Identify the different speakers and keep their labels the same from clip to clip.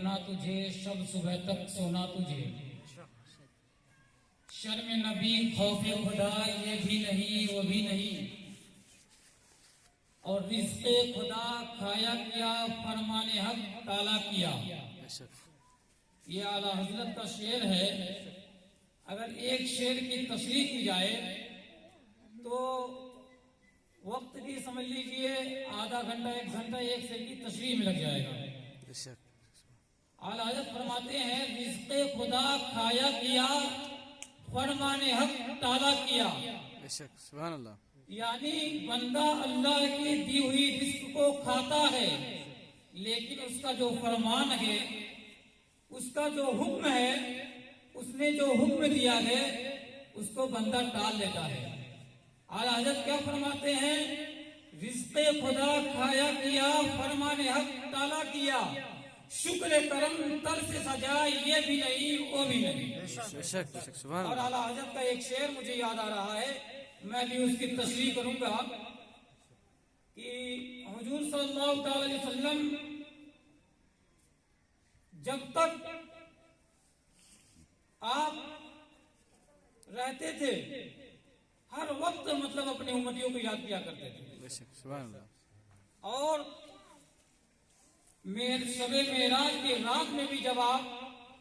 Speaker 1: पढ़ना तुझे, शब सुबह तक सोना तुझे। शर्म नबी खौफे खुदा ये भी नहीं वो भी नहीं, और रिज़्क़े खुदा खाया किया, फरमाने हक ताला किया। ये आला हजरत का शेर है। अगर एक शेर की तशरीह की जाए तो वक्त की समझ लीजिए आधा घंटा 1 घंटा एक शेर की तशरीह में लग जाएगा। आला हजरत फरमाते हैं रिज़्क़े खुदा खाया किया, फरमाने हक ताला किया।
Speaker 2: सुभान अल्लाह।
Speaker 1: यानी बंदा अल्लाह की दी हुई रिज़्क़ को खाता है, लेकिन उसका जो फरमान है, उसका जो हुक्म है, उसने जो हुक्म दिया है उसको बंदा टाल लेता है। आला हज़रत क्या फरमाते हैं, रिज़्क़े खुदा खाया किया, फरमाने हक ताला किया, शुक्र करम तर से सजा ये भी नहीं वो भी नहीं। और आला हज़रत का एक शेर मुझे याद आ रहा है, मैं भी उसकी तशरीह करूंगा कि हुजूर सल्लल्लाहु अलैहि वसल्लम जब तक आप रहते थे हर वक्त मतलब अपने उम्मतियों को याद किया करते थे। और शबे मेराज के रात में भी जब आप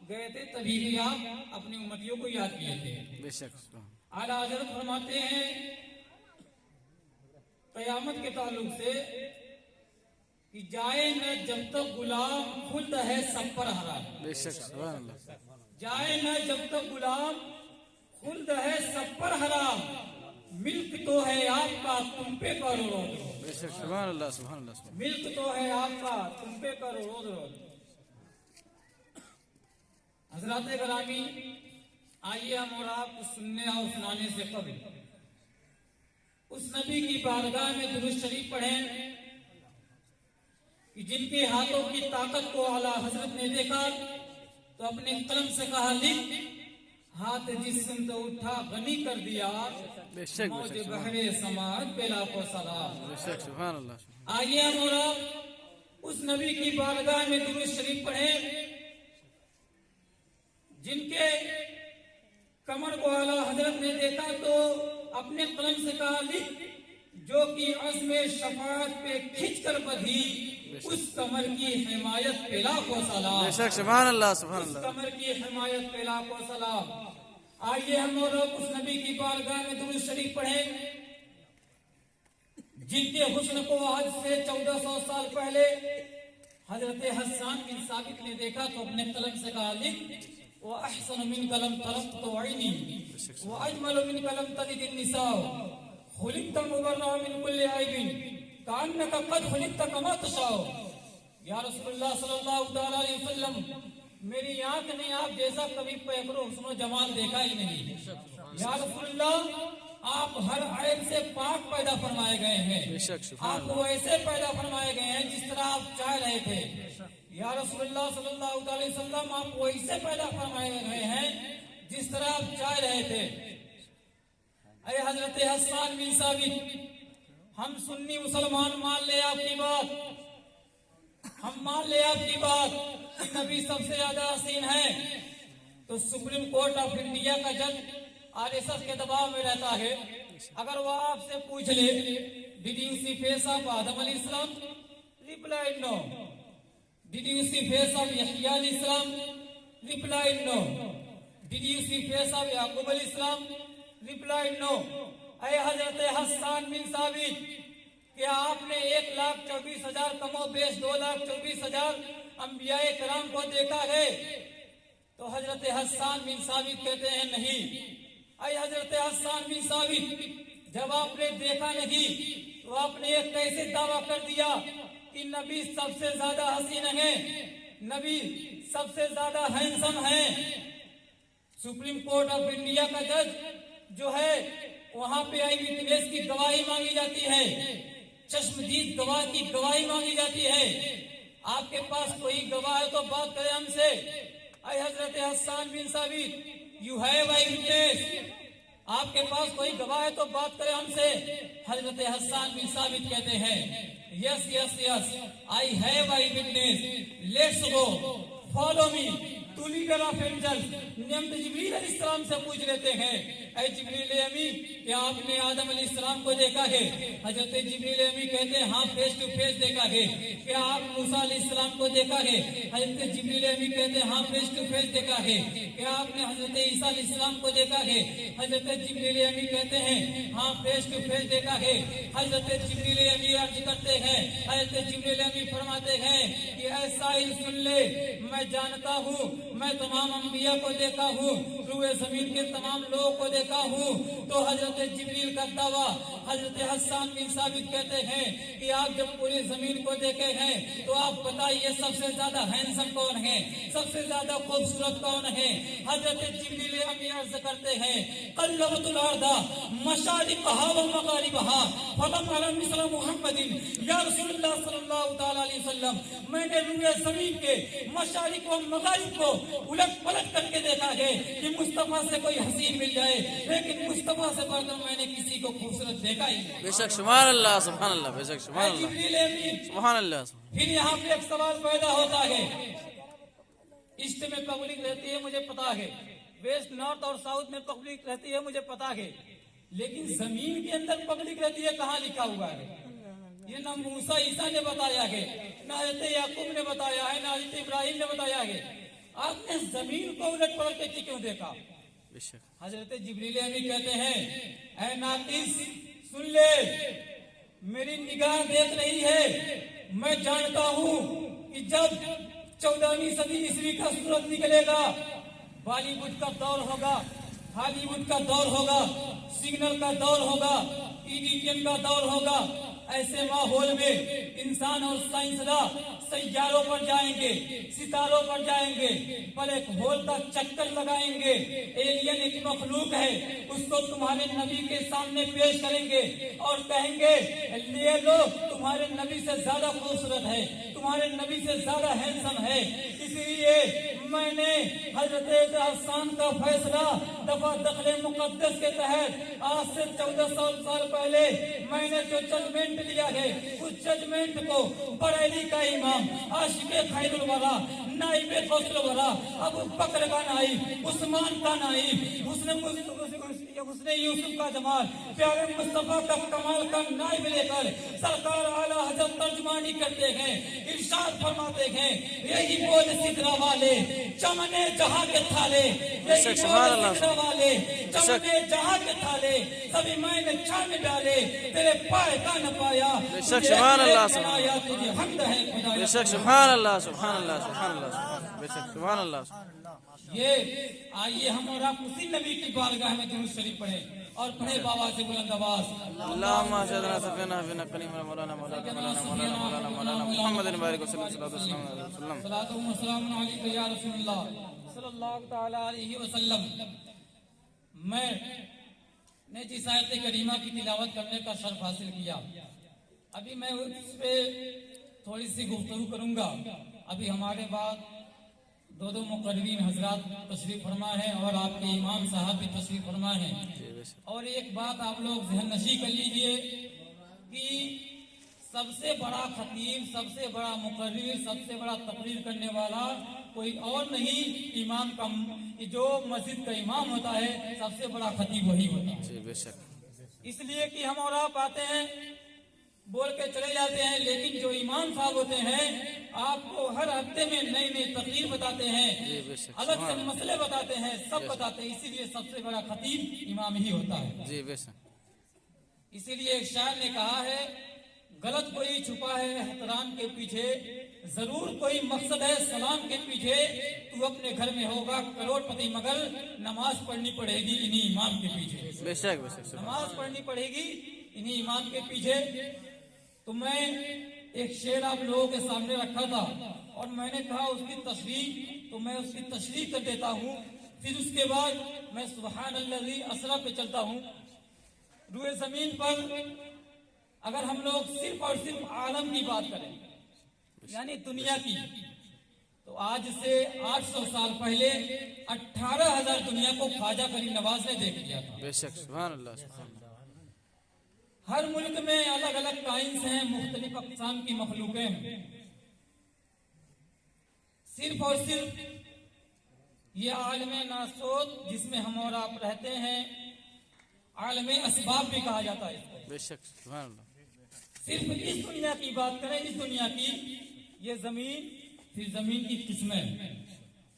Speaker 1: गए थे तभी भी आप अपनी उम्मतियों को याद किए थे। आला हज़रत फरमाते हैं क़यामत के ताल्लुक से कि जाए न जब तक गुलाम खुद है सब पर हराम। जाए न जब तक गुलाम खुद है सब पर हराम, मिल्क तो है आपका तुम पे करोड़ों रोज। मिल्क तो है आपका तुम पे करोड़ों रोज। हज़रात गिरामी, आइए हम और आप सुनने और सुनाने से कबल उस नबी की बारगाह में दुरूद शरीफ पढ़ें कि जिनके हाथों की ताकत को आला हजरत ने देखा तो अपने कलम से कहा लिख, हाथ जिस्म तो उठा गनी कर दिया, मौज बहरे समाज बेला को सलाम। आइए हम और आप उस नबी की बारगाह में दुरूद शरीफ पढ़ें जिनके कमर को आला हजरत ने देखा तो अपने कलम से कहा लिख, जो कि अज़्म शफाअत पे खिंच कर बधी, उस कमर की हिमायत पे लाखों सलाम।
Speaker 2: सुभान अल्लाह, सुभान
Speaker 1: उस
Speaker 2: अल्लाह।
Speaker 1: कमर की हिमायत पे लाखों सलाम। आइए हम और उस नबी की बारगाह में दुरूद शरीफ पढ़ें जिनके हुस्न को आज से 1400 साल पहले हजरत हस्सान बिन साबित ने देखा तो अपने कलम से कहा लिख, वो अहसन मिन कलम तलत तो आईनी, वो अजमल मिन कलम तलिद निसा, खुलिक़्त मुबर्रा मिन कुल्ली ऐबिन, कान्नका क़द खुलिक़्त कमा तशाओ। या रसूलुल्लाह सल्लल्लाहु अलैहि वसल्लम, मेरी आंख ने आप जैसा कभी पैकरो हुस्न जमाल देखा ही नहीं। या रसूलुल्लाह, आप हर ऐब से पाक पैदा फरमाए गए हैं, आप वैसे पैदा फरमाए गए हैं जिस तरह आप चाह रहे थे। या रसूलुल्लाह सल्लल्लाहु अलैहि वसल्लम, आप वैसे पैदा फरमाए गए हैं जिस तरह आप चाह रहे थे। अरे हजरत हस्सान बिन साबित, हम सुन्नी मुसलमान मान ले आपकी बात, हम मान ले आपकी बात कि नबी सबसे ज्यादा हसीन है, तो सुप्रीम कोर्ट ऑफ इंडिया का जज आरएसएस के दबाव में रहता है। अगर वो आपसे पूछ ले did you see face of Adam alaihissalam, reply no. Did you see face of Yahya alaihissalam, reply no. Did you see face of Yaqub alaihissalam, reply no. अय हजरत हस्सान बिन साबित, क्या आपने 1,24,000 कमो बेश 2,24,000 अंबियाए कराम को देखा है? तो हजरत हस्सान बिन साबित कहते हैं नहीं। अय हजरत हस्सान बिन साबित, जब आपने देखा नहीं तो आपने एक कैसे दावा कर दिया कि नबी सबसे ज्यादा हसीन है, नबी सबसे ज्यादा हैंडसम है। सुप्रीम कोर्ट ऑफ इंडिया का जज जो है वहां पे आई विटनेस की गवाही मांगी जाती है, चश्मदीद गवाह की गवाही मांगी जाती है। आपके पास कोई गवाह है तो बात करें हमसे। अय हजरत हस्सान बिन साबित, यू हैव आई विटनेस, आपके पास कोई गवाह है तो बात करें हमसे। हजरत हस्सान बिन साबित कहते हैं yes yes yes, I have I witness, let's go. Follow me to leader of angels. Named Jibreel alaihissalam से पूछ लेते हैं, ऐ जिब्रील अमी, क्या आपने आदम अलैहिस्सलाम को देखा है? हजरत जिब्रील अमी कहते हैं, हाँ, फेस टू फेस देखा है। क्या आप मूसा अलैहिस्सलाम को देखा है? हजरत जिब्रील अमी कहते हैं, हाँ, फेस टू फेस देखा है। क्या आपने हजरत ईसा अलैहिस्सलाम को देखा है? हजरत जिब्रील अमी कहते हैं, हाँ, फेस टू फेस देखा है। हजरत जिब्रील अमी अर्ज करते हैं, हजरत जिब्रील अमी फरमाते हैं कि ऐसा ही सुन ले, मैं जानता हूँ, मैं तमाम अंबिया को देखा हूँ, रूए जमीन के तमाम लोगों को देखा हूँ। तो हजरत जिब्रील का दावा, हजरत हसन बिन साबित कहते हैं कि आप जब पूरी जमीन को देखे हैं तो आप बताइए सबसे ज्यादा हैंडसम कौन है, सबसे ज्यादा खूबसूरत कौन है? हजरत जिब्रील अमी अर्ज करते हैं, कल्लबतुल अर्दा मशारिकहा व मगारिबहा फलम अरा मिस्ल मुहम्मदिन या रसूलुल्लाह सल्लल्लाहु तआला अलैहि वसल्लम। मैंने रूए जमीन के मशारिक व मगारिब को उलट पलट करके देखा है कि मुस्तफा से कोई हसीन मिल जाए, लेकिन मुस्तफा से बढ़कर मैंने किसी को खूबसूरत देखा ही नहीं।
Speaker 2: बेशक सुभान अल्लाह, सुभान अल्लाह, बेशक सुभान अल्लाह,
Speaker 1: जिब्रील अमीन।
Speaker 2: सुभान अल्लाह।
Speaker 1: फिर यहाँ पे एक सवाल पैदा होता है, ईस्ट में पब्लिक रहती है मुझे पता है, वेस्ट नॉर्थ और साउथ में पब्लिक रहती है मुझे पता है, लेकिन जमीन के अंदर पब्लिक रहती है कहाँ लिखा हुआ है? ये ना मूसा ईसा ने बताया है, ना हजरत याकूब ने बताया है, ना हजरत इब्राहिम ने बताया है। आपने जमीन को उलट पलट के क्यों देखा?
Speaker 2: बेशक
Speaker 1: हजरत जिब्रील अमी कहते हैं, ऐ नाकिस सुन ले, मेरी निगाह देख रही है, मैं जानता हूँ कि जब 14वीं सदी ईस्वी का सूरज निकलेगा, बॉलीवुड का दौर होगा, हॉलीवुड का दौर होगा, सिग्नल का दौर होगा, ईडीएम का दौर होगा। ऐसे माहौल में इंसान और साइंसदान सैयारों पर जाएंगे, सितारों पर जाएंगे, ब्लैक होल का चक्कर लगाएंगे। एलियन एक मखलूक है, उसको तुम्हारे नबी के सामने पेश करेंगे और कहेंगे, ले लो, तुम्हारे नबी से ज्यादा खूबसूरत है, तुम्हारे नबी से ज्यादा हैंडसम है। इसलिए मैंने हजरत हसन का फैसला दफा दखले मुकद्दस के तहत आज से 1400 साल पहले मैंने जो जजमेंट लिया है, उस जजमेंट को बरेली का इमाम आशिके खैरुल वरा, नाइबे गौसुल वरा, अबू बकर का नाइब, उस्मान का नाइब, उसने यूसुफ का जमाल, प्यारे मुस्तफा का कमाल का नाइब लेकर सरकार आला हजरत तर्जमानी करते हैं, इरशाद फरमाते हैं, यही बोल सिदरा वाले चमने जहां के थाले, यही बोल सिदरा वाले चमने जहां के थाले, सभी मैंने छान डाले, तेरे पाए का न पाया।
Speaker 2: बेशक सुभान अल्लाह,
Speaker 1: तेरी हमद है खुदा।
Speaker 2: बेशक सुभान अल्लाह, सुभान अल्लाह, सुभान अल्लाह, बेशक सुभान अल्लाह।
Speaker 1: ये आइए हम और आप उसी नबी की बारगाह में दुरूद शरीफ पढ़े और पढ़े बाबा से बुलंद आवाज,
Speaker 2: अल्लाहुम्मा सल्लि सफीना बिना करीम मौलाना मौलाना मौलाना मौलाना मौलाना मुहम्मद बारिक सल्लल्लाहु अलैहि वसल्लम।
Speaker 1: सलातु व सलामुन अलैका या रसूलुल्लाह सल्लल्लाहु तआला अलैहि वसल्लम। मैं ने जिस आयत करीमा की तिलावत करने का शर्फ हासिल किया, अभी मैं उस पे थोड़ी सी गुफ्तगू करूंगा। अभी हमारे बाद दो मुकर्रीन हजरात तशरीफ फरमा है और आपके इमाम साहब भी तशरीफ फरमा है। और एक बात आप लोग जहन नशी कर लीजिए कि सबसे बड़ा खतीब, सबसे बड़ा मुकर्रीर, सबसे बड़ा तकरीर करने वाला कोई और नहीं, इमाम का जो मस्जिद का इमाम होता है, सबसे बड़ा खतीब वही होता है। इसलिए कि हम और आप आते हैं, बोल के चले जाते हैं, लेकिन जो इमाम साहब होते हैं आपको हर हफ्ते में नई नई तकरीर बताते हैं, अलग से मसले बताते हैं, सब बताते हैं। इसीलिए सबसे बड़ा खतीब इमाम ही होता है जी। इसीलिए एक शायर ने कहा है, गलत कोई छुपा है एहतराम के पीछे, जरूर कोई मकसद है सलाम के पीछे। तू अपने घर में होगा करोड़पति मगर नमाज पढ़नी पड़ेगी इन्हीं इमाम के पीछे। बेशक बेशक नमाज पढ़नी पड़ेगी इन्हीं इमाम के पीछे। तो मैं एक शेर आप लोगों के सामने रखा था और मैंने कहा उसकी तशरीह, तो मैं उसकी तशरीह कर देता हूँ। फिर उसके बाद मैं सुभान अल्लाज़ी असरा पे चलता हूँ। रूए जमीन पर अगर हम लोग सिर्फ और सिर्फ आलम की बात करें, यानी दुनिया की, तो आज से 800 साल पहले 18,000 दुनिया को ख्वाजा करीम नवाज ने देख लिया था।
Speaker 2: बेशक सुभान अल्लाह, सुभान अल्लाह।
Speaker 1: हर मुल्क में अलग अलग काइंस हैं, मुख्तलिफ अक़साम की मखलूकें हैं। सिर्फ और सिर्फ ये आलम नासोत जिसमें हम और आप रहते हैं, आलम असबाब भी कहा जाता है इसको।
Speaker 2: बेशक सुभान अल्लाह।
Speaker 1: सिर्फ इस दुनिया की बात करें, इस दुनिया की, ये जमीन, फिर जमीन की किस्में,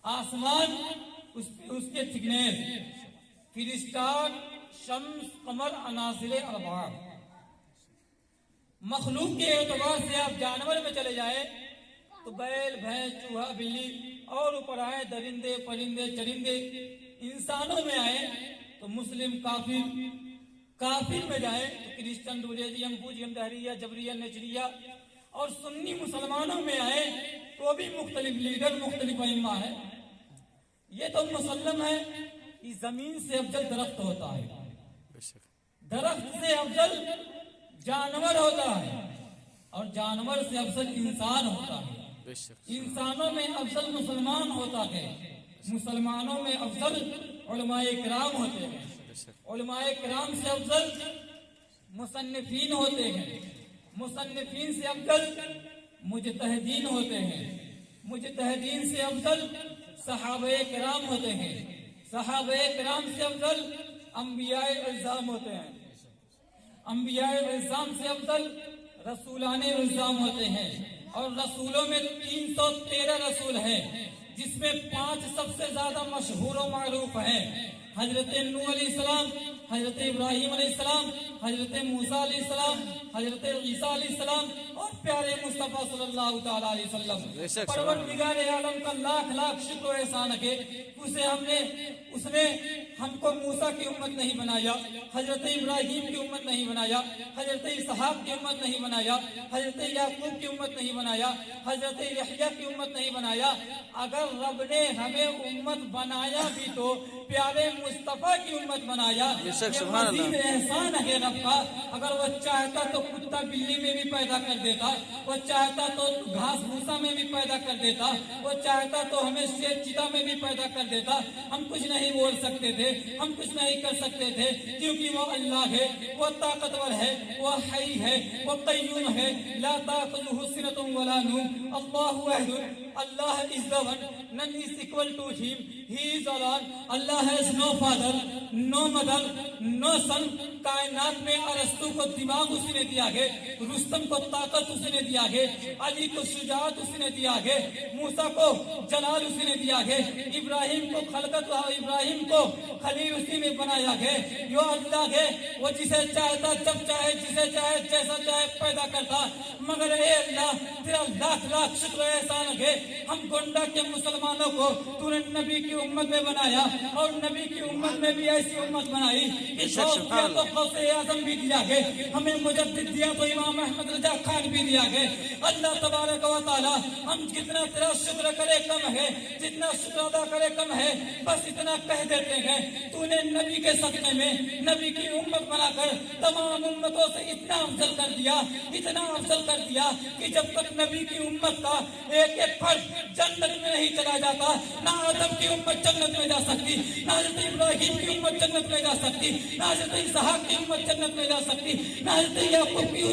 Speaker 1: आसमान, उसके थिकनेस, फिर स्टार, शम्स, कमर, अनासिर अरबा। मखलूक के एतबार से आप जानवर में चले जाए तो बैल, भैंस, चूहा, बिल्ली, और ऊपर आए दरिंदे, परिंदे, चरिंदे। इंसानों में आए तो मुस्लिम, काफिर, काफिर में जाए तो क्रिश्चियन, डुरेजियम, बूजियम, दहरिया, जबरिया, नेचरिया, और सुन्नी मुसलमानों में आए तो भी मुख्तलिफ लीडर, मुख्तलिफ इमाम है। ये तो मुसल्लम है कि जमीन से अफजल दरख्त होता है, दरख्त से अफजल जानवर होता है, और जानवर से अफजल इंसान होता है। इंसानों में अफजल मुसलमान होता है, मुसलमानों में अफजल उलमाए किराम होते हैं, उलमाए किराम से अफजल मुसन्निफीन होते हैं, मुसन्निफीन से अफजल मुजतहिदीन होते हैं, मुजतहिदीन से अफजल सहाबाए किराम होते हैं, सहाबाए किराम से अफजल अंबियाए इल्जाम होते हैं, अंबियाए इल्जाम से अफजल रसूलाने इल्जाम होते हैं। और रसूलों में 313 रसूल हैं, जिसमें 5 सबसे ज्यादा मशहूर और मारूफ हैं। हजरत नूह अलैहिस्सलाम, हजरत इब्राहिम अलैहिस्सलाम, हजरत मूसा अलैहिस्सलाम, हजरत ईसा अलैहिस्सलाम, और प्यारे मुस्तफा सल्लल्लाहु तआला अलैहि वसल्लम। परवरदिगार आलम का लाख लाख शुक्र और एहसान है, उसने हमको मूसा की उम्मत नहीं बनाया, हजरत इब्राहिम की उम्मत नहीं बनाया, हजरत इसहाक की उम्मत नहीं बनाया, हजरत याकूब की उम्मत नहीं बनाया, हजरत यहया की उम्मत नहीं बनाया। अगर रब ने हमें उम्मत बनाया भी तो प्यारे मुस्तफा की उम्मत बनाया। मजीद एहसान है रब का। अगर वह चाहता तो कुत्ता बिल्ली में भी पैदा कर देता, वह चाहता तो घास भूसा में भी पैदा कर देता, वह चाहता तो हमें शेर चीता में भी पैदा कर देता। हम कुछ नहीं बोल सकते थे, हम कुछ नहीं कर सकते थे, क्योंकि वो अल्लाह है, वो ताकतवर है, वो हई है, वो कय्यूम है। ला ताखुजुहु सिनतुन वला नूम, अल्लाहु अहद, Allah is the one, none is equal to him, he is alone. Allah has no father, no mother, no son. कायनात में अरस्तु को दिमाग उसने दिया है, रुस्तम को ताकत उसने दिया है, अली को शुजाअत उसने दिया है, मूसा को जलाल उसने दिया है, इब्राहिम को खलकत, इब्राहिम को खलील उसी ने बनाया है। यो अल्लाह है, वो जिसे चाहता जब चाहे, जिसे चाहे जैसा चाहे पैदा करता। मगर ए अल्लाह, तेरा लाख लाख शुक्र एहसान है, हम गोंडा के मुसलमानों को तूने नबी की उम्मत में बनाया, और नबी की उम्मत में भी ऐसी उम्मत बनाई। तो गौसे आजम भी दिया है, हमें मुजद्दिद दिया तो इमाम अहमद रजा खान भी दिया है। अल्लाह तबारक व तआला, हम जितना तेरा शुक्र करे कम है, जितना शुक्र अदा करे कम है। बस इतना कह देते हैं, तूने नबी के सदक़े में नबी की उम्मत बनाकर तमाम उम्मतों से इतना अफजल कर दिया, इतना अफजल कर दिया कि जब तक नबी की उम्मत का एक एक फर्द जन्नत में नहीं चला जाता, ना आदम की उम्मत जन्नत में जा सकती, ना हज़रत इब्राहिम की उम्मत जन्नत में जा सकती, ना हज़रत इसहाक की उम्मत जन्नत में जा सकती, ना हज़रत याकूब की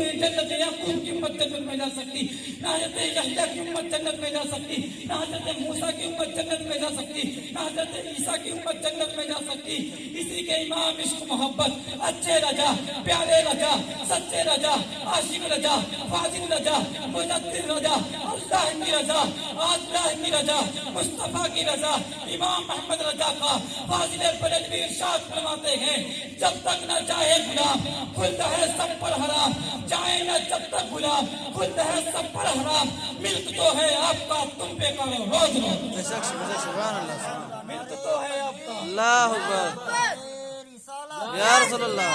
Speaker 1: उम्मत जन्नत में जा सकती, ना हज़रत यहया की उम्मत जन्नत में जा सकती, ना हज़रत मूसा की उम्मत जन्नत में जा सकती, ना हज़रत ईसा की उम्मत जन्नत में जा सकती। इसी के इमाम इश्क मोहब्बत, अच्छे रजा, प्यारे रजा, सच्चे रजा, आशिक रजा, फाजिल रजा, मुजद्दिद रजा, अल्लाह की रजा, अल्लाह की रजा, मुस्तफा की रजा, इमाम अहमद रजा का फाजिल बरेलवी इरशाद फरमाते हैं, जब तक न जाए गुलाम खुद है सब पर हराम, जाए न जब तक गुलाम खुद है सब पर हराम। मिल्क तो है आपका, तुम पे करो रोज रोज, मिल्क तो है आपका।
Speaker 2: अल्लाह अकबर, या रसूलल्लाह,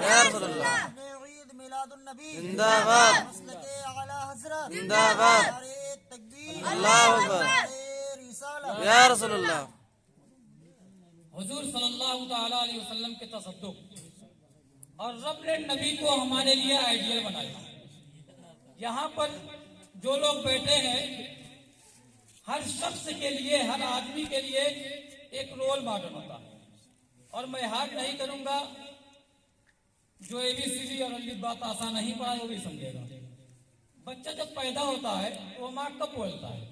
Speaker 2: या रसूलल्लाह, जिंदाबाद, जिंदाबाद, अल्लाह अकबर, या रसूलल्लाह।
Speaker 1: हुजूर सल्लल्लाहु तआला अलैहि वसल्लम के तसद्दुक, और रब ने नबी को हमारे लिए आइडियल बनाया। यहाँ पर जो लोग बैठे हैं, हर शख्स के लिए, हर आदमी के लिए एक रोल मॉडल होता है। और मैं हार्ड नहीं करूंगा, जो ABCD और अलिफ बात आसान नहीं पढ़ा वो भी समझेगा। बच्चा जब पैदा होता है वो माँ कब बोलता है?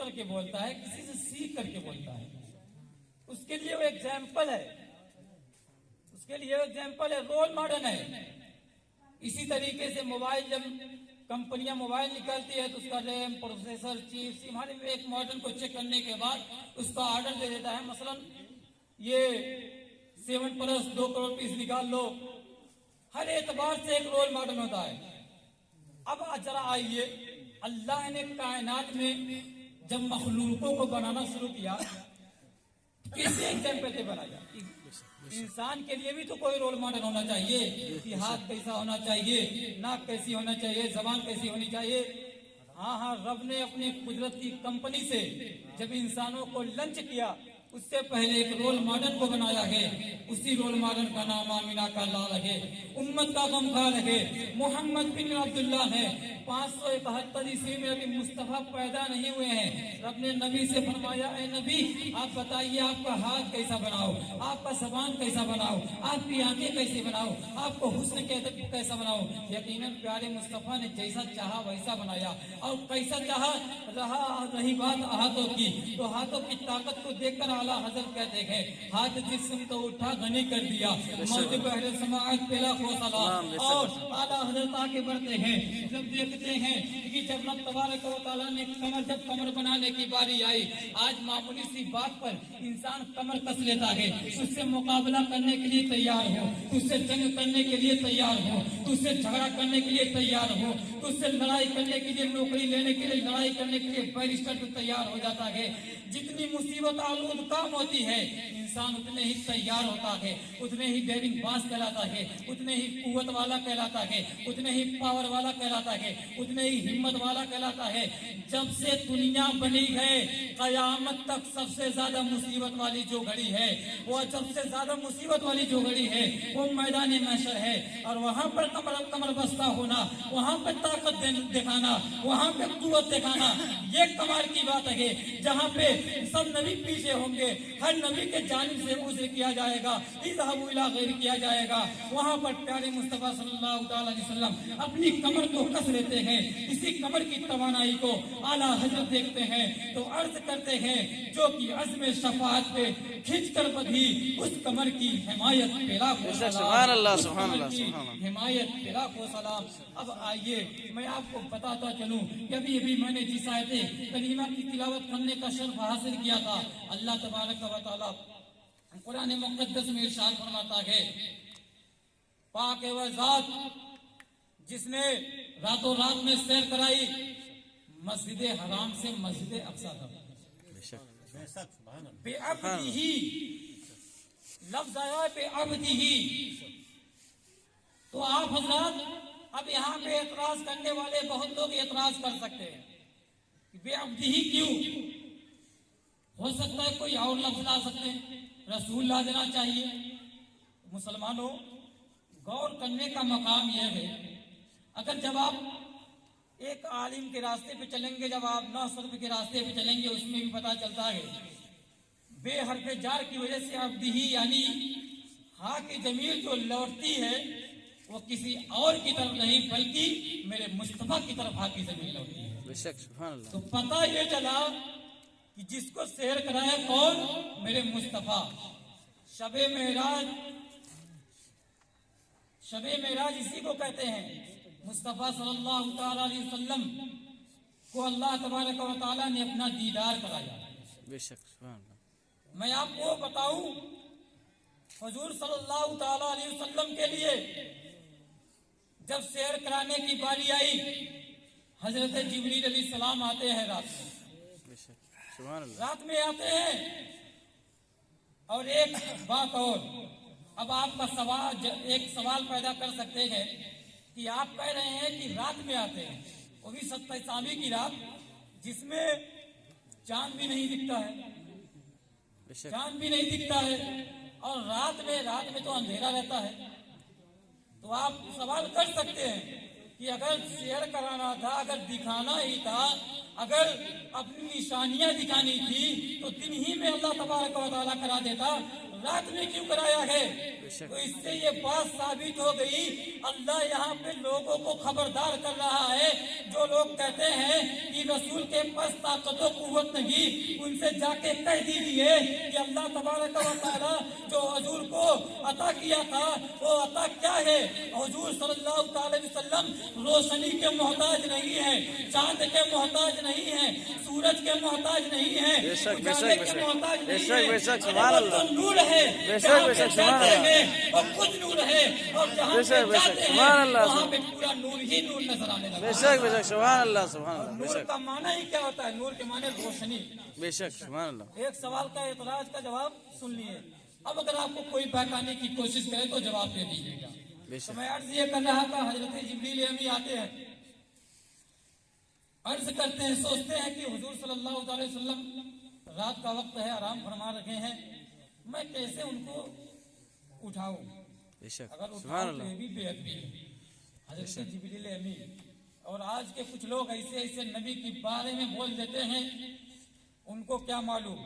Speaker 1: करके बोलता है, किसी से सीख करके बोलता है, उसके लिए वो एग्जाम्पल है, उसके लिए एग्जाम्पल है, रोल मॉडल है। इसी तरीके से मोबाइल, जब कंपनियां मोबाइल निकालती है तो उसका रैम, प्रोसेसर, चिप, सिम, हर एक मॉडल को चेक करने के बाद उसका ऑर्डर दे देता है। मसलन ये 7+ 2 करोड़ पीस निकाल लो, हर एतबार से एक रोल मॉडल होता है। अब जरा आइए, अल्लाह ने कायनात में जब मखलूकों को बनाना शुरू किया, किस एग्जाम्पल पे बनाया? इंसान के लिए भी तो कोई रोल मॉडल होना चाहिए कि हाथ कैसा होना चाहिए, नाक कैसी होना चाहिए, जबान कैसी होनी चाहिए। हाँ, रब ने अपनी कुदरत की कंपनी से जब इंसानों को लंच किया, उससे पहले एक रोल मॉडल को बनाया है। उसी रोल मॉडल का नाम आमिना का लाल है, उम्मत का गमखार है, मोहम्मद बिन अब्दुल्ला है। 571 ईस्वी में अभी मुस्तफा पैदा नहीं हुए हैं। रब ने नबी से फरमाया, ए नबी आप बताइए आपका हाथ कैसा बनाओ, आपका जबान कैसा बनाओ, आपकी आंखें कैसे बनाओ, आपको हुस्न कैसा बनाओ। यकीनन प्यारे मुस्तफा ने जैसा चाहा वैसा बनाया। और कैसा चाहा रही बात हाथों की, तो हाथों की ताकत को देखकर आला हजरत कहते हैं, हाथ जिस्म तो उठा घनी कर दिया, मौत बहरे समाअत पेला खोसला। और आला हजरत आगे बढ़ते हैं, जब देखते हैं कि जब रब तबारक व तआला ने जब कमर बनाने की बारी आई, आज मामूली सी बात पर इंसान कमर कस लेता है। उससे मुकाबला करने के लिए तैयार हो, उससे जंग करने के लिए तैयार हो, उससे झगड़ा करने के लिए तैयार हो, उससे लड़ाई करने के लिए, नौकरी लेने के लिए, लड़ाई करने के लिए बैरिस्टर तैयार हो जाता है। जितनी मुसीबत आलूद काम होती है, इंसान उतने ही तैयार होता है, उतने ही डेरिंग बास कहलाता है, उतने ही कुव्वत वाला कहलाता है, उतने ही पावर वाला कहलाता है, उतने ही हिम्मत वाला कहलाता है। जब से दुनिया बनी है, कयामत तक सबसे ज्यादा मुसीबत वाली जो घड़ी है, वो सबसे ज्यादा मुसीबत वाली जो घड़ी है, वो मैदान महशर है। और वहां पर कमर बस्ता होना, वहां पर ताकत दिखाना, वहां पर कुव्वत दिखाना, ये कमाल की बात है। जहाँ पे सब नबी पीछे होंगे, हर नबी के जानिब से उज़्र किया जाएगा, इज़हाबू इला गैर किया जाएगा, वहां पर प्यारे मुस्तफा सल्लल्लाहु अलैहि वसल्लम अपनी कमर को कस लेते हैं। इसी कमर की तवानाई को आला हजरत देखते हैं तो अर्ज करते हैं, जो कि अज़्म शफाअत पे खिंच कर बधी, उस कमर की हिमायत पे लाखों सलाम, हिमायत पे लाखों सलाम। अब आइए मैं आपको बताता चलूं कि अभी मैंने जिस आयते करीमा की तिलावत करने का शर्फ हासिल किया था, अल्लाह तबारक व तआला कुरान मुक़द्दस में इरशाद फरमाता है, पाक है वह ज़ात जिसने रातों रात में सैर कराई मस्जिद हराम से मस्जिद अक़सा तक। बेअब्दिही लफ्ज़ आया है, बेअब्दिही। तो आप हज़रात अब यहाँ पे एतराज करने वाले बहुत लोग एतराज कर सकते हैं, बेअब्दिही क्यों? हो सकता है कोई और लफ्ज ला सकते हैं, रसूल ला देना चाहिए। मुसलमानों, गौर करने का मकाम यह है, अगर जब आप एक आलिम के रास्ते पे चलेंगे, जब आप नौसरफ के रास्ते पे चलेंगे, उसमें भी पता चलता है बेहरफ जार की वजह से अब्दिही यानी हा की जमीर जो लौटती है वो किसी और की तरफ नहीं बल्कि मेरे मुस्तफा की तरफ हा की जमीर लौटती है। तो पता ये चला कि जिसको सैर कराया कौन? मेरे मुस्तफा। शबे मेराज इसी को कहते हैं। मुस्तफा सल्लल्लाहु अलैहि वसल्लम को अल्लाह तबारक व तआला ने अपना दीदार कराया। मैं आपको बताऊं, हुजूर सल्लल्लाहु अलैहि वसल्लम के लिए जब सैर कराने की बारी आई, हजरत जिब्रील अलैहिस्सलाम आते हैं रात में आते हैं। और एक बात और, अब आपका एक सवाल पैदा कर सकते हैं कि आप कह रहे हैं कि रात में आते हैं, वो भी 27वीं की रात जिसमें चांद भी नहीं दिखता है, चांद भी नहीं दिखता है, और रात में तो अंधेरा रहता है। तो आप सवाल कर सकते हैं कि अगर शेयर कराना था, अगर दिखाना ही था, अगर अपनी निशानियां दिखानी थी तो दिन ही में अल्लाह तबारक व तआला करा देता, रात में क्यों कराया है? तो इससे ये बात साबित हो गई, अल्लाह यहाँ पे लोगों को खबरदार कर रहा है। जो लोग कहते हैं कि रसूल के पास ताकत व कुव्वत नहीं, उनसे जाके कह दीजिए कि अल्लाह तबारक व तआला जो हुजूर को अता किया था वो अता क्या है। हुजूर सल्लल्लाहु अलैहि वसल्लम रोशनी के मोहताज नहीं है, चांद के मोहताज नहीं है, सूरज के मोहताज नहीं है, उजाले के मोहताज नहीं है। तो नूर है, और खुद नूर है, और जहाँ पे जाते हैं वहाँ पे पूरा नूर ही नूर नजर आने लगा।
Speaker 2: बेशक बेशक सुभान अल्लाह सुभान अल्लाह।
Speaker 1: नूर का माना ही क्या होता है? नूर के माने रोशनी।
Speaker 2: बेशक सुभान अल्लाह।
Speaker 1: एक सवाल का एतराज का जवाब सुन लिए, अब अगर आपको कोई बहकाने की कोशिश करे तो जवाब दे दीजिएगा। तो मैं अर्ज ये कर रहा था, हजरत जिब्रील अमी आते हैं, अर्ज करते हैं, सोचते हैं कि हुजूर सल्लल्लाहु अलैहि वसल्लम रात का वक्त है, आराम फरमा रखे हैं, मैं कैसे उनको उठाऊं?
Speaker 2: बेशक
Speaker 1: अगर
Speaker 2: सुभान
Speaker 1: उठाऊं तो
Speaker 2: अल्लाह।
Speaker 1: ये भी बेअदबी है। हजरत जिब्रील अमी और आज के कुछ लोग ऐसे ऐसे नबी के बारे में बोल देते हैं, उनको क्या मालूम।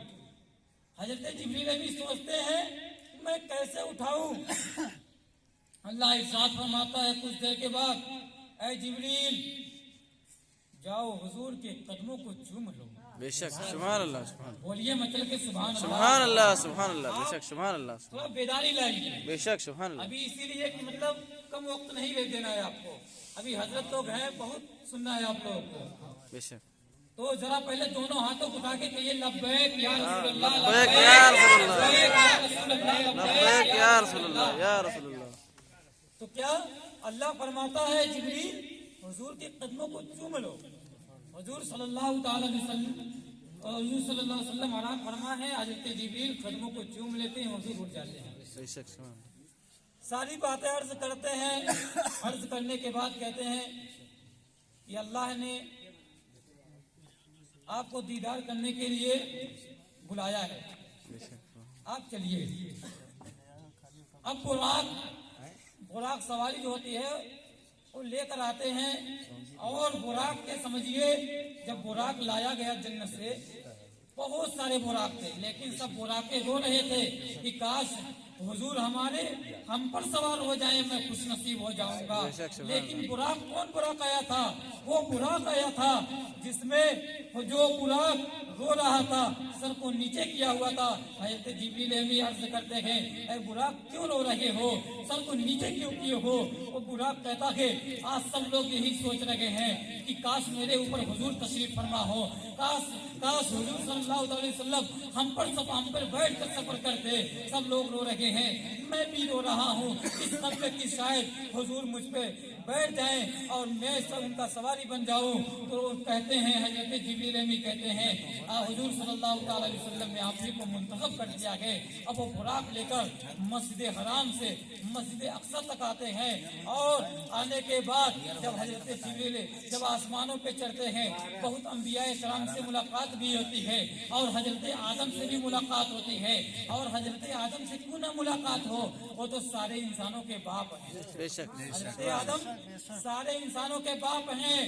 Speaker 1: हजरत जिब्रील अमी सोचते हैं मैं कैसे उठाऊं? अल्लाह इरशाद फरमाता है कुछ देर के बाद, ऐ जिब्रील जाओ हुजूर के कदमों को चूम लो।
Speaker 2: बेशक सुभान अल्लाह सुभान
Speaker 1: बोलिए मतलब कि सुभान
Speaker 2: सुभान अल्लाह सुभान अल्लाह। बेशक सुभान अल्लाह।
Speaker 1: थोड़ा बेदारी लाइए।
Speaker 2: बेशक सुभान अल्लाह।
Speaker 1: अभी इसीलिए कि मतलब कम वक्त नहीं ले देना है आपको, अभी हजरत लोग हैं, बहुत सुनना है आप लोगों को।
Speaker 2: बेशक
Speaker 1: तो जरा पहले दोनों हाथों को उठा के कहिए लब्बैक या रसूलल्लाह,
Speaker 2: लब्बैक या रसूलल्लाह,
Speaker 1: लब्बैक
Speaker 2: या रसूलल्लाह, या रसूलल्लाह।
Speaker 1: तो क्या अल्लाह फरमाता है जिब्रील हुजूर के कदमों को चूम लो। हुजूर सल्लल्लाहु अलैहि वसल्लम आराम फरमा है, हजरत जिब्रील कदमों को चूम लेते हैं, हुजूर उठ जाते हैं।
Speaker 2: बेशक सुभान।
Speaker 1: सारी बातें अर्ज करते हैं, अर्ज करने के बाद कहते हैं कि अल्लाह ने आपको दीदार करने के लिए बुलाया है, आप चलिए। अब बुराक सवारी जो होती है वो लेकर आते हैं, और बुराक के समझिए जब बुराक लाया गया जन्नत से, बहुत सारे बुराक थे, लेकिन सब बुराके रो रहे थे कि काश हुजूर हम पर सवार हो जाए, मैं खुश नसीब हो जाऊंगा। लेकिन बुराक कौन बुराक आया था? वो बुराक आया था जिसमें जो बुराक रो रहा था, सर को नीचे किया हुआ था। हजरत जिब्रील अमी अर्ज करते हैं, ऐ बुराक क्यों रो रहे हो, सर को नीचे क्यों किए हो? वो बुराक कहता है आज सब लोग यही सोच रहे हैं कि काश मेरे ऊपर हुजूर तशरीफ फरमा हो, काश हुजूर सल्लल्लाहु अलैहि वसल्लम हम पर बैठ कर सफर करते। सब लोग रो रहे हैं, मैं भी रो रहा हूँ इस कदर की शायद हुजूर मुझ पे बैठ जाएं और मैं सब उनका सवारी बन जाऊं। तो कहते हैं हजरत जिब्रील अमी कहते हैं हुजूर सल्लल्लाहु अलैहि वसल्लम ने आप ही को मुंतखब कर दिया है। अब वो बुराक लेकर मस्जिद हराम से मस्जिद अक्सा तक आते हैं, और आने के बाद जब हजरत जिब्रील जब आसमानों पे चढ़ते हैं, बहुत अंबिया कराम से मुलाकात भी होती है, और हजरत आदम से भी मुलाकात होती है। और हजरत आदम से क्यों ना मुलाकात हो, वो तो सारे इंसानों के बाप हैं। हजरत आदम सारे इंसानों के बाप हैं।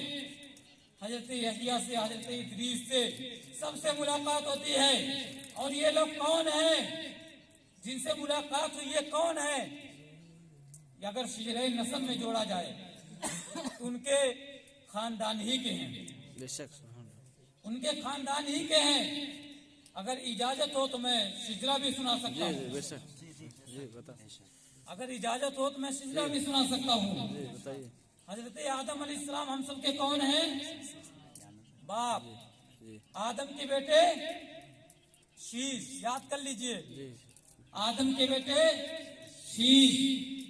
Speaker 1: हजरत यहया से, हजरत इदरीस से, सबसे मुलाकात होती है। और ये लोग कौन हैं जिनसे मुलाकात हुई? ये कौन है? अगर शिजरे नस्ल में जोड़ा जाए तो उनके खानदान ही के हैं,
Speaker 2: बेशक
Speaker 1: उनके खानदान ही के हैं। अगर इजाजत हो तो मैं शिजरा भी सुना सकता हूँ।
Speaker 2: बेशक जी बता।
Speaker 1: अगर इजाजत हो तो मैं शिजरा भी सुना सकता हूँ।
Speaker 2: बताइए।
Speaker 1: हजरत आदम अलैहिस्सलाम हम सबके कौन हैं? बाप। आदम के बेटे शीश, याद कर लीजिए, आदम के बेटे शीश,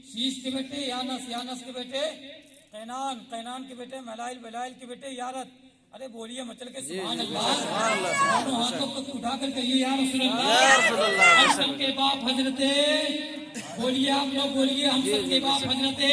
Speaker 1: शीश के बेटे यानस, यानस के बेटे कैनान, कैनान के बेटे मलाइल, मलाइल के बेटे यारत। अरे बोलिए मचल के सुभान अल्लाह। दोनों हाथों को उठा कर कहिए या रसूलल्लाह। हम सबके बाप हजरते, बोलिए आप लोग बोलिए, हम सबके बाप हजरते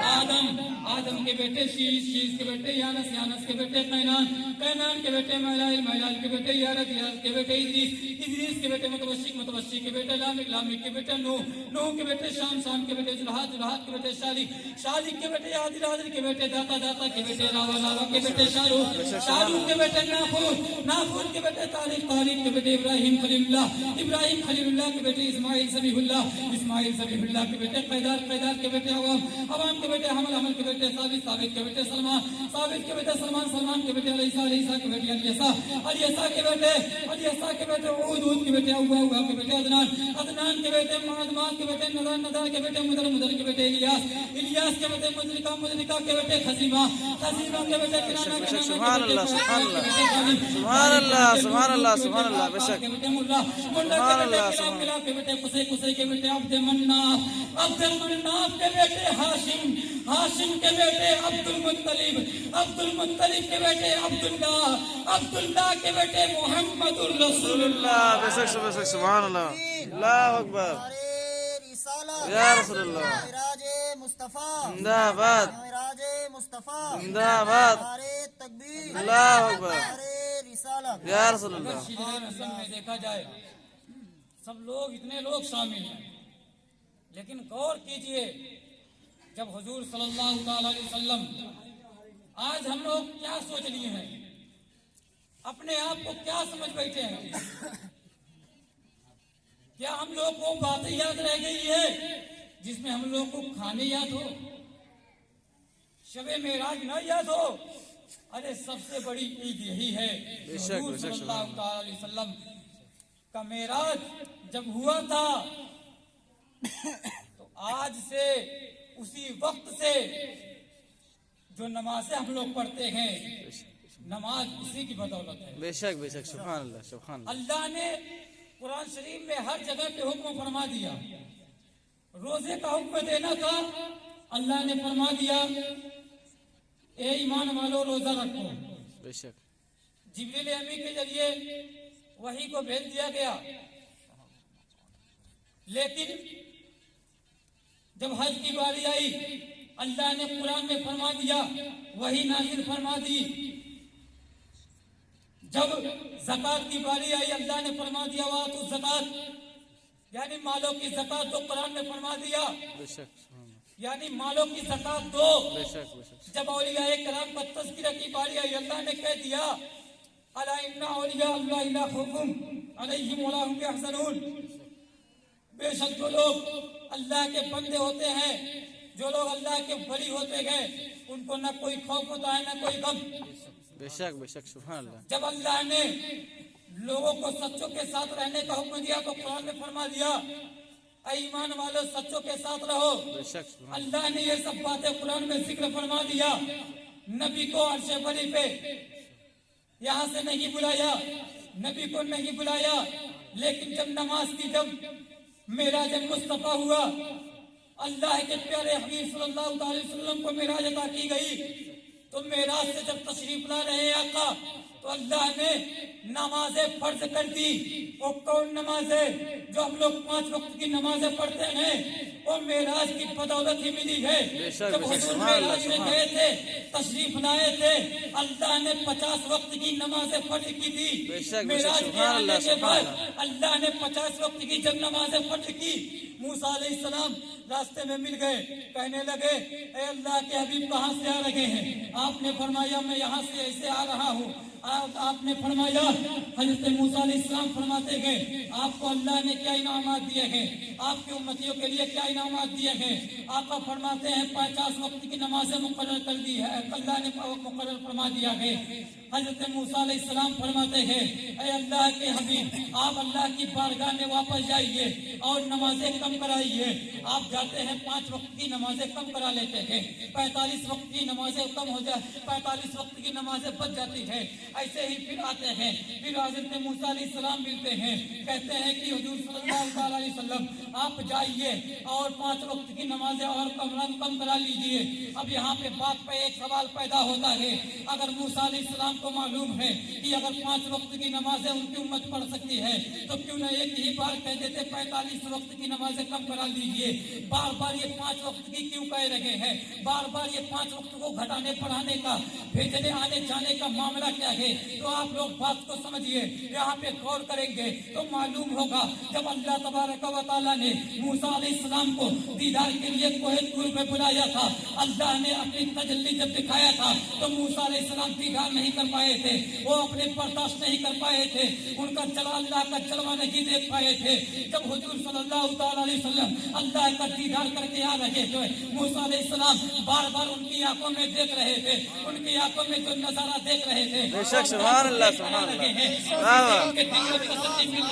Speaker 1: आदम। आदम आदम के बेटे शीश, शीश के बेटे यानस, यानस के बेटे कैनान, कैनान के बेटे महलाइल, महलाइल के बेटे यारद, यारद के बेटे इद्रीस, इद्रीस के बेटे मुतवस्सिक, मुतवस्सिक के बेटे लामिक, लामिक के बेटे नूह, नूह के बेटे शाम, शाम के बेटे जुल्हाद, जुल्हाद के बेटे शालिक, शालिक के बेटे आदिल, आदिल के बेटे दाता, दाता के बेटे रावा, रावा के बेटे शाहरुख, शाहरुख के बेटे नाफूर, नाफूर के बेटे तारिक, तारिक के बेटे इब्राहिम खलीलुल्लाह, इब्राहिम खलीलुल्लाह के बेटे इस्माइल ज़बीहुल्लाह, इस्माइल ज़बीहुल्लाह के बेटे कैदार, कैदार के बेटे अवाम, अवाम के बेटे हमल, हमल के बेटे साबित, साबित के बेटे सलमान, साबित के बेटे सलमान, सलमान के बेटे अलैसा, अलैसा के बेटे अलियसा, अलियसा के बेटे, अलियसा के बेटे ऊद, ऊद के बेटे अव्वा, अव्वा के बेटे अदनान, अदनान के बेटे माद, माद के बेटे नदर, नदर के बेटे मुदर, मुदर के बेटे इलियास, इलियास के बेटे मुजरिका, मुजरिका के बेटे खसीमा, खसीमा के बेटे किनाना, किनाना
Speaker 2: सुभान अल्लाह, सुभान अल्लाह, सुभान अल्लाह, सुभान अल्लाह, सुभान अल्लाह, बेशक
Speaker 1: के बेटे मुल्ला, मुल्ला के बेटे किलाब, किलाब के बेटे कुसै, कुसै के बेटे अब्द मन्नाफ, अब्द मन्नाफ के बेटे हाशिम, हाशिम के बेटे अब्दुल मुत्तलिब, अब्दुल मुत्तलिब के बेटे अब्दुल्लाह, अब्दुल्लाह के बेटे मुहम्मदुर रसूलुल्लाह।
Speaker 2: बेशक बेशक सुभान अल्लाह, अल्लाहु अकबर, या रसूलुल्लाह,
Speaker 3: मिराजे मुस्तफा,
Speaker 2: जिंदाबाद,
Speaker 3: मिराजे मुस्तफा,
Speaker 2: जिंदाबाद,
Speaker 3: तकबीर,
Speaker 2: अल्लाहु अकबर,
Speaker 3: रिसालत।
Speaker 2: या रसूलुल्लाह।
Speaker 1: शिजरे रस्म में देखा जाए सब लोग, इतने लोग शामिल हैं, लेकिन गौर कीजिए जब हुजूर सल्लल्लाहु अलैहि वसल्लम, आज हम लोग क्या सोच लिए हैं, अपने आप को क्या समझ बैठे हैं, क्या हम लोग को बातें याद रह गई है जिसमें हम लोग को खाने याद हो, शबे मेराज न याद हो? अरे सबसे बड़ी ईद यही है।
Speaker 2: बेशक,
Speaker 1: हुजूर
Speaker 2: बेशक,
Speaker 1: सल्लल्लाहु अलैहि वसल्लम का मेराज जब हुआ था तो आज से उसी वक्त से जो नमाजें हम लोग पढ़ते हैं, नमाज उसी की बदौलत है।
Speaker 2: बेशक बेशक सुभान अल्लाह, सुभान अल्लाह।
Speaker 1: अल्लाह ने कुरान शरीफ में हर जगह पे हुक्म फरमा दिया। रोजे का हुक्म देना था, अल्लाह ने फरमा दिया ए ईमान वालो रोजा रखो।
Speaker 2: बेशक
Speaker 1: जिब्रील अमी के जरिए वही को भेज दिया गया। लेकिन जब हज की बारी आई, अल्लाह ने कुरान में फरमा दिया, वही नाजिल फरमा दी। जब ज़कात की बारी आई, अल्लाह ने फरमा दिया वातु ज़कात, यानी मालों की ज़कात दो, कुरान में फरमा दिया
Speaker 2: बेशक
Speaker 1: यानी मालों की ज़कात दो।
Speaker 2: बेशक बेशक
Speaker 1: जब औलिया कराम का तज़किरा की बारी आई, अल्लाह ने कह दिया अला इन्ना औलिया अल्लाह ला खौफुन अलैहिम वला हुम यहज़नून, बेशक जो लोग अल्लाह के बंदे होते हैं, जो लोग अल्लाह के वली होते हैं, उनको न कोई खौफ होता है न कोई गम।
Speaker 2: बेशक बेशक सुभान अल्लाह।
Speaker 1: जब अल्लाह ने लोगों को सच्चों के साथ रहने का हुक्म दिया तो कुरान में फरमा दिया ऐ ईमान वालों सच्चों के साथ रहो।
Speaker 2: बेशक सुभान
Speaker 1: अल्लाह ने ये सब बातें कुरान में जिक्र फरमा दिया। नबी को अर्शे बरी पे यहाँ से नहीं बुलाया, नबी को नहीं बुलाया, लेकिन जब नमाज की जब मेराज मुस्तफा हुआ, अल्लाह के प्यारे हबीब सल्लल्लाहु अलैहि वसल्लम को मेराज अता की गई, तो मेराज से जब तशरीफ ला रहे आका, तो अल्लाह ने नमाजें फर्ज कर दी। वो कौन नमाज है जो हम लोग 5 वक्त की नमाजें पढ़ते हैं, वो मेराज की बदौलत ही मिली है। जब हुजूर मेराज में गए थे, तशरीफ लाए थे, अल्लाह ने 50 वक्त की नमाजें फर्ज की थी। मेराज के आने के बाद अल्लाह ने 50 वक्त की जब नमाजें फर्ज की, मूसा अलैहिस्सलाम रास्ते में मिल गए, कहने लगे ए अल्लाह के हबीब कहाँ से आ रहे हैं? आपने फरमाया मैं यहाँ से ऐसे आ रहा हूँ। आपने फरमाया, हज़रत मूसा अलैहिस्सलाम फरमाते हैं आपको अल्लाह ने क्या इनामात दिए हैं, आपके उम्मतियों के लिए क्या इनामात दिए हैं? आका फरमाते हैं 50 वक्त की नमाजें मुकर्रर कर दी है, अल्लाह ने मुकर्रर फरमा दिया है। हज़रत मूसा अलैहिस्सलाम फरमाते हैं ऐ अल्लाह के हबीब, आप अल्लाह की बारगाह में वापस जाइए और नमाजें कम कराइए। आप जाते हैं 5 वक्त की नमाजें कम करा लेते हैं, 45 वक्त की नमाजें कम हो जाए, 45 वक्त की नमाजें बच जाती है। ऐसे ही फिर आते हैं, फिर हजरत मूसा अलैहिस्सलाम मिलते हैं, कहते हैं कि हुजूर सल्लल्लाहु अलैहि वसल्लम आप जाइए और 5 वक्त की नमाजें और कम करा लीजिए। अब यहाँ पे बात पे एक सवाल पैदा होता है, अगर मूसा अलैहिस्सलाम को मालूम है कि अगर 5 वक्त की नमाजें उनकी उम्मत पढ़ सकती है तो क्यों न एक ही बार कह देते 45 वक्त की नमाजें कम करा लीजिए। बार बार ये 5 वक्त की क्यों कह रहे हैं, बार बार ये 5 वक्त को घटाने बढ़ाने का, भेजने आने जाने का मामला क्या है। तो आप लोग बात को समझिए, यहाँ पे गौर करेंगे तो मालूम होगा जब अल्लाह तबारक व तआला ने मूसा अलैहिस्सलाम को दीदार के लिए कोहे तूर पे बुलाया था, अल्लाह ने अपनी तजल्ली जब दिखाया था तो मूसा अलैहिस्सलाम दीदार नहीं कर पाए थे, वो अपने बर्दाश्त नहीं कर पाए थे, उनका जलाल अल्लाह का जलवा नहीं देख पाए थे। जब हुजूर सल्लल्लाहु अलैहि वसल्लम अल्लाह का दीदार करके आ रहे थे, मूसा अलैहिस्सलाम बार बार उनकी आंखों में देख रहे थे, उनकी आंखों में जो नजारा देख रहे थे,
Speaker 2: बेशक सुभान अल्लाह सुभान अल्लाह,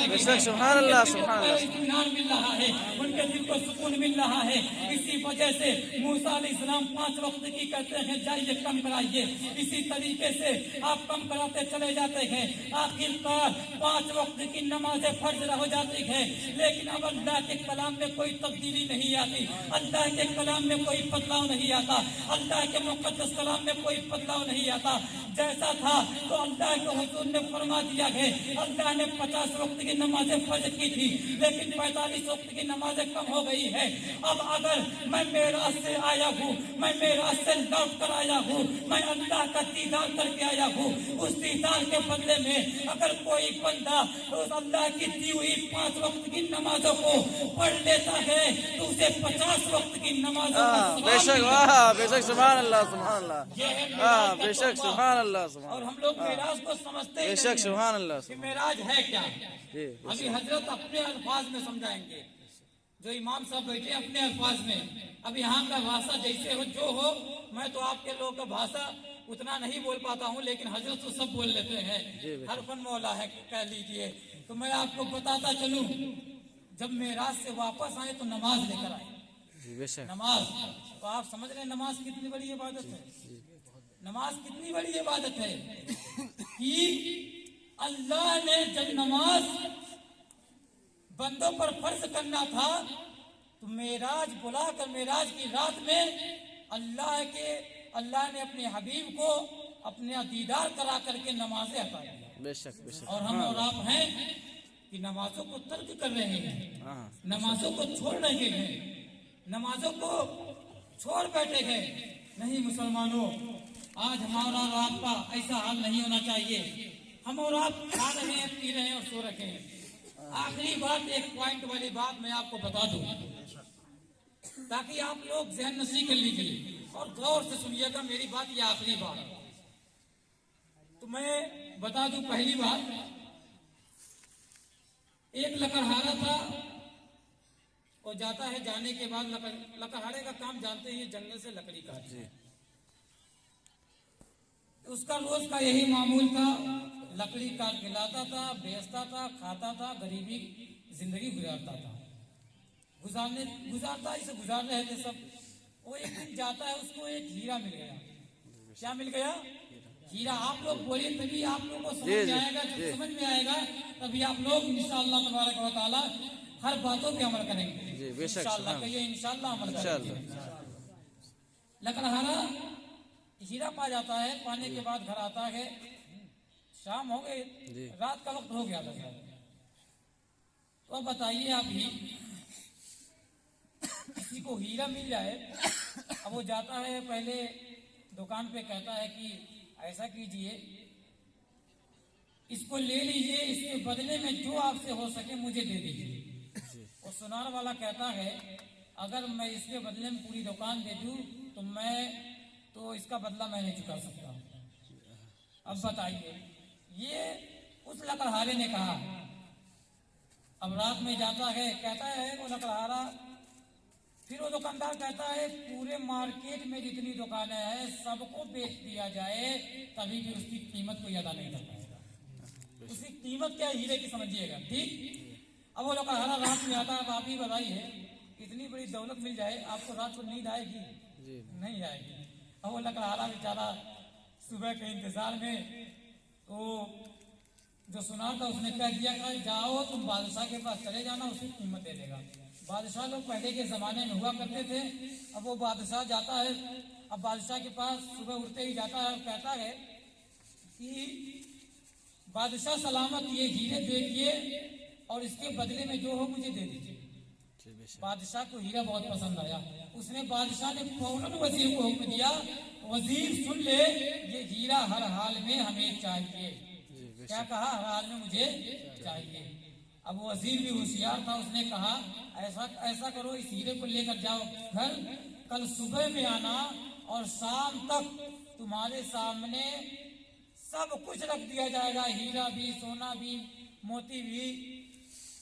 Speaker 2: बेशक सुभान अल्लाह सुभान अल्लाह,
Speaker 1: इत्मीनान मिल रहा है, उनके दिल को सुकून मिल रहा है। इसी वजह से मूसा अलैहिस्सलाम 5 वक्त की कहते हैं जाइए कम कराइए, इसी तरीके से आप कम कराते चले जाते हैं, आखिरकार 5 वक्त की नमाजें फर्ज हो जाती है। लेकिन अब अल्लाह के कलाम में कोई तब्दीली नहीं आती, अल्लाह के कलाम में कोई बदलाव नहीं आता, अल्लाह के मुकद्दस कलाम में कोई बदलाव नहीं आता। जैसा था तो अल्लाह के हुजूर ने फरमा दिया है, अल्लाह ने 50 वक्त की नमाजें फर्ज की थी, लेकिन 45 वक्त की नमाजें कम हो गई है। अब अगर मैं मेराज से आया हूँ, मैं मेराज से लौट कर आया हूँ, मैं अल्लाह का दीदार करके आया हूँ, उस दीदार के बदले में अगर कोई बंदा उस अल्लाह की दी हुई 5 वक्त की नमाजों को पढ़ लेता है तो उसे 50 वक्त की नमाजों का सवाब
Speaker 2: बेशक
Speaker 1: मिलता है।
Speaker 2: वाह, बेशक सुभान अल्लाह सुभान अल्लाह,
Speaker 1: ये है
Speaker 2: हाँ
Speaker 1: मेराज का
Speaker 2: बेशक
Speaker 1: तोहफा।
Speaker 2: सुभान अल्लाह
Speaker 1: और
Speaker 2: सुभान,
Speaker 1: हम लोग मेराज को समझते ही
Speaker 2: बेशक
Speaker 1: नहीं हैं
Speaker 2: सुभान अल्लाह
Speaker 1: कि मेराज है क्या।
Speaker 2: जी
Speaker 1: अभी हजरत अपने अल्फाज में समझाएंगे, जो इमाम साहब बैठे अपने अल्फाज में। अब यहाँ का भाषा जैसे हो जो हो, मैं तो आपके लोगों का भाषा उतना नहीं बोल पाता हूँ, लेकिन हजरत तो सब बोल लेते हैं, हर फन मौला है कह लीजिए। तो मैं आपको बताता चलूं, जब मेराज से वापस आए तो नमाज लेकर आए।
Speaker 2: जी बेशक,
Speaker 1: नमाज, तो आप समझ रहे हैं नमाज कितनी बड़ी इबादत है, नमाज कितनी बड़ी इबादत है कि अल्लाह ने जब नमाज बंदों पर फर्ज करना था तो मेराज बुलाकर मेराज की रात में अल्लाह ने अपने हबीब को अपने दीदार करा करके नमाजें हटा दी।
Speaker 2: बेशक बेशक,
Speaker 1: और हम और आप हैं कि नमाजों को तर्क कर रहे हैं,
Speaker 2: हाँ
Speaker 1: नमाजों को छोड़ रहे हैं, नमाजों को छोड़ बैठे हैं। नहीं मुसलमानों, आज हमारा और आपका ऐसा हाल नहीं होना चाहिए। हम और आप खा रहे हैं, पी रहे हैं और सो रखे हैं। आखिरी बात, एक पॉइंट वाली बात मैं आपको बता दूं ताकि आप लोग ज़हन नशी कर लीजिए और गौर से सुनिएगा मेरी बात, ये आखिरी बात। तो मैं बता दूं, पहली बात, एक लकड़हारा था और जाता है, जाने के बाद लकड़हारे का काम जानते हैं, जंगल से लकड़ी काटते हैं। उसका रोज का यही मामूल था, लकड़ी काट के लाता था, बेचता था, खाता था, गरीबी जिंदगी गुजारता था, गुजारता इसे गुजार रहे थे सब। वो एक दिन जाता है, उसको एक हीरा मिल गया। क्या मिल गया? हीरा। आप लोग बोलिए तभी आप लोगों को समझ में आएगा, जब समझ में आएगा तभी आप लोग इंशाअल्लाह तबारक व तआला हर बातों पे अमल करेंगे। इंशाअल्लाह कहिए, इंशाअल्लाह अमल करेंगे। लकड़हारा हीरा पा जाता है, पाने के बाद घर आता है, शाम हो गई, रात का वक्त हो गया था। तो बताइए आप ही, किसी को हीरा मिल जाए, अब वो जाता है, पहले दुकान पे कहता है कि ऐसा कीजिए, इसको ले लीजिए, इसके बदले में जो आपसे हो सके मुझे दे दीजिए। और सुनार वाला कहता है अगर मैं इसके बदले में पूरी दुकान दे दूं तो इसका बदला मैं नहीं चुका सकता। अब बताइए, ये उस लकड़हारे ने कहा। अब रात में जाता है, कहता है वो लकड़हारा, फिर वो दुकानदार कहता है पूरे मार्केट में जितनी दुकानें हैं सबको बेच दिया जाए, तभी भी उसकी कीमत कोई अदा नहीं कर पाएगा। उसकी कीमत क्या है हीरे की, समझिएगा, ठीक। अब वो लकड़हारा रात में आता है। अब आप ही बताइए, इतनी बड़ी दौलत मिल जाए, आपको रात को नींद आएगी? नहीं आएगी। अब वो लकड़हारा बेचारा सुबह के इंतजार में तो जो सुनार था उसने कह दिया कि जाओ तुम बादशाह के पास चले जाना, उसकी कीमत दे देगा। बादशाह लोग पहले के जमाने में हुआ करते थे। अब वो बादशाह जाता है, अब बादशाह के पास सुबह उठते ही जाता है और कहता है कि बादशाह सलामत, ये हीरे देखिए और इसके बदले में जो हो मुझे दे दीजिए। बादशाह को हीरा बहुत पसंद आया। उसने बादशाह ने फौरन वजीर को हुक्म दिया, वजीर सुन ले, ये हीरा हर हाल में हमें चाहिए। क्या कहा? हर हाल में मुझे चाहिए। अब वजीर भी होशियार था, उसने कहा ऐसा करो, इस हीरे को लेकर जाओ घर, कल सुबह में आना और शाम तक तुम्हारे सामने सब कुछ रख दिया जाएगा, हीरा भी, सोना भी, मोती भी,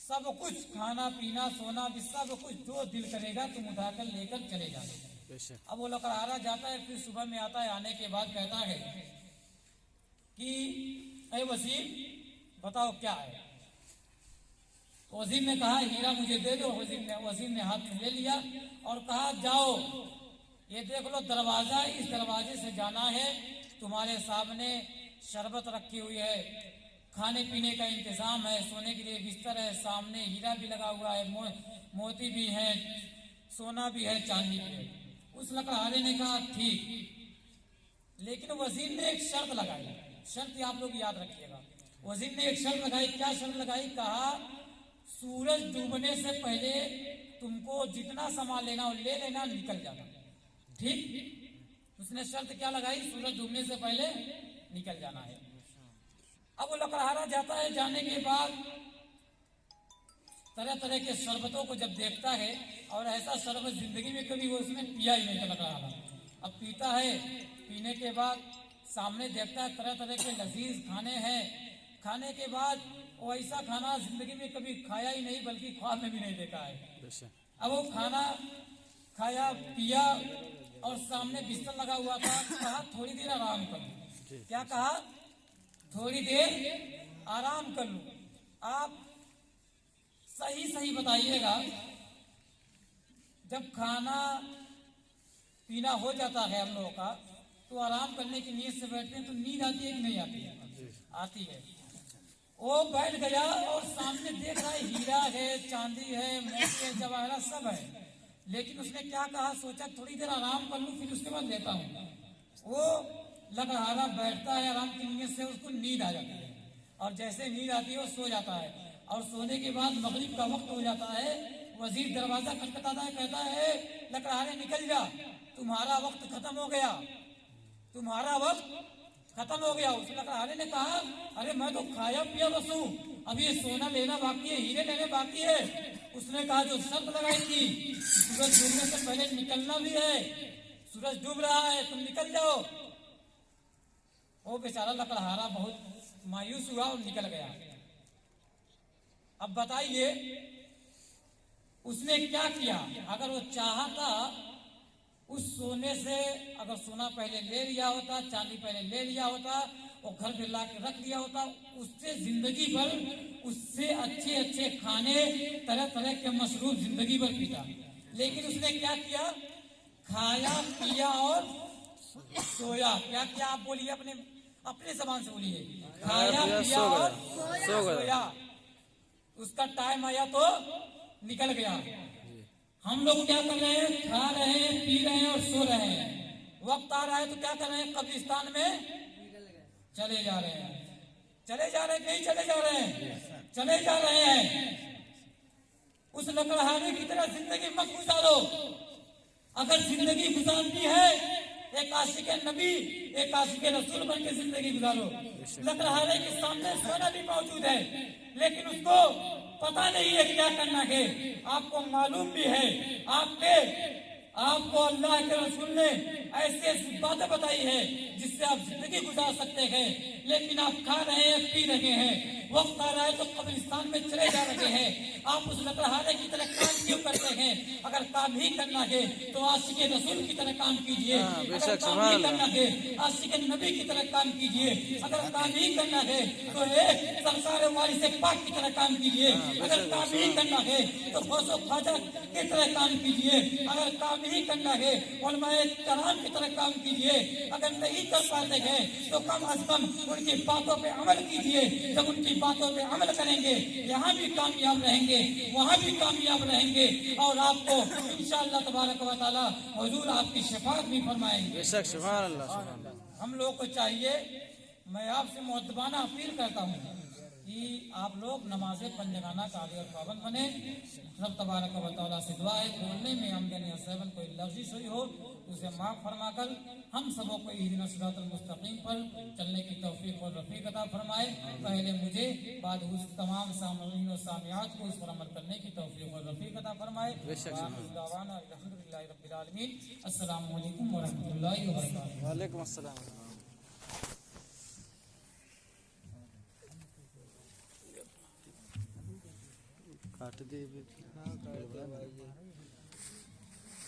Speaker 1: सब कुछ, खाना पीना सोना भी, सब कुछ जो दिल करेगा तुम उठाकर लेकर चले जाओ। अब वो लकड़हारा जाता है, फिर सुबह में आता है। आने के बाद कहता है कि ऐ वजीर बताओ क्या है। वजीर ने कहा हीरा मुझे दे दो। वजीर ने हाथ में ले लिया और कहा जाओ, ये देख लो दरवाजा, इस दरवाजे से जाना है, तुम्हारे सामने शरबत रखी हुई है, खाने पीने का इंतजाम है, सोने के लिए बिस्तर है, सामने हीरा भी लगा हुआ है, मोती भी है, सोना भी है, चांदी भी है। उस लकड़हारे ने कहा ठीक। लेकिन वजीर ने एक शर्त लगाई। शर्त आप लोग याद रखिएगा। वजीर ने एक शर्त लगाई। क्या शर्त लगाई? कहा सूरज डूबने से पहले तुमको जितना सामान लेना हो ले लेना, निकल जाना। ठीक। उसने शर्त क्या लगाई? सूरज डूबने से पहले निकल जाना है। अब वो लकड़हारा जाता है। जाने के बाद तरह तरह के शरबतों को जब देखता है, और ऐसा शरबत जिंदगी में कभी वो उसने पिया ही नहीं था लकड़हारा। अब पीता है, पीने के बाद सामने देखता है तरह तरह के लजीज खाने हैं। खाने के बाद वो ऐसा खाना जिंदगी में कभी खाया ही नहीं, बल्कि ख्वाब में भी नहीं देखा है। अब वो खाना खाया, पिया और सामने बिस्तर लगा हुआ था। कहा थोड़ी देर आराम कर लूं। क्या कहा? थोड़ी देर आराम कर लूं। आप सही सही बताइएगा, जब खाना पीना हो जाता है हम लोगों का, तो आराम करने की नीयत से बैठते हैं तो नींद आती है कि नहीं आती है? आती है। वो बैठ गया और सामने देख रहा है हीरा है, चांदी है, मोती है, जवाहरात सब है। लेकिन उसने क्या कहा? सोचा थोड़ी देर आराम कर लूं, फिर उसके बाद लेता हूं। वो लकड़हारा बैठता है, आराम की नीयत से उसको नींद आ जाती है, और जैसे नींद आती है वो सो जाता है। और सोने के बाद मगरिब का वक्त हो जाता है। वजीर दरवाजा खटखटाता है, कहता है लकड़हारे निकल जा, तुम्हारा वक्त खत्म हो गया, तुम्हारा वक्त खत्म हो गया। उस लकड़हारे ने कहा अरे मैं तो खाया पिया बस हूं, अब ये सोना लेना बाकी है, हीरे लेने बाकी है। उसने कहा जो शर्त लगाई थी, सूरज डूबने से पहले निकलना भी है, सूरज डूब रहा है, तुम निकल जाओ। वो बेचारा लकड़हारा बहुत मायूस हुआ और निकल गया। अब बताइए उसने क्या किया? अगर वो चाहता उस सोने से, अगर सोना पहले ले लिया होता, चांदी पहले ले लिया होता, और घर पे ला के रख दिया होता, उससे जिंदगी भर उससे अच्छे अच्छे खाने, तरह तरह के मशरूब जिंदगी भर पीता। लेकिन उसने क्या किया? खाया पिया और सोया। क्या क्या आप बोलिए, अपने जबान से बोलिए। खाया पिया और सोया। उसका टाइम आया तो निकल गया। हम लोग क्या कर रहे हैं? खा रहे हैं, पी रहे हैं और सो रहे हैं। वक्त आ रहा है तो क्या कर रहे हैं? कब्रिस्तान में चले जा रहे हैं। चले जा रहे हैं, नहीं चले जा रहे हैं? चले जा रहे हैं। उस लकड़हारे की तरह जिंदगी मत गुजारो। अगर जिंदगी गुजारनी है, एक आशिक नबी, एक आशिक रसूल बन के जिंदगी गुजारो। लकड़हारे के सामने सोना भी मौजूद है, लेकिन उसको पता नहीं है क्या करना है। आपको मालूम भी है, आपको अल्लाह के रसूल ने ऐसी ऐसी बातें बताई है जिससे आप जिंदगी गुजार सकते हैं, लेकिन आप खा रहे हैं, पी रहे हैं। वक्त आ रहा है तो कब्रिस्तान में चले जा रहे हैं। आप उस लकड़हारे की तरह काम क्यों करते हैं? अगर काम ही करना है तो आशिक रसूल की तरह काम कीजिए। अगर काम ही करना है आशिक नबी की तरह काम कीजिए। अगर काम ही करना है तो एक सरकार वाली से पाक की तरह काम कीजिए। अगर काम ही करना है तो गौसो ख्वाजा की तरह काम कीजिए। अगर काम ही करना है उलमाए कराम की तरह काम कीजिए। अगर नहीं कर पाते हैं तो कम अज कम उनकी बातों पे अमल कीजिए। जब उनकी बातों पे अमल करेंगे यहाँ भी कामयाब रहेंगे, वहाँ भी कामयाब रहेंगे और आपको इंशाअल्लाह तबारक व तआला हुजूर आपकी शफाअत भी फरमाएंगे।
Speaker 2: बेशक सुभान अल्लाह सुभान अल्लाह।
Speaker 1: हम लोग को चाहिए, मैं आपसे मुअद्दबाना अपील करता हूँ कि आप लोग नमाज पंजगाना का आदि और पाबंद बने। रब तबारक व तआला से दुआ है बोलने में आमदन या सेवन कोई लफ्ज़िश हुई हो उसे माफ़ फरमाकर हम सबों को इहदिना सिरातल मुस्तकीम पर चलने की तौफीक और रफ़ीक अता फरमाए। पहले मुझे बाद उस तमाम सामीन और सामियात को इस पर अमल करने की तौफीक और रफ़ीक अता फरमाए। दावाना अल्हम्दुलिल्लाहि रब्बिल आलमीन। अस्सलामु अलैकुम व रहमतुल्लाहि व बरकातुहू।
Speaker 2: वालेकुम अस्सलाम। काट दे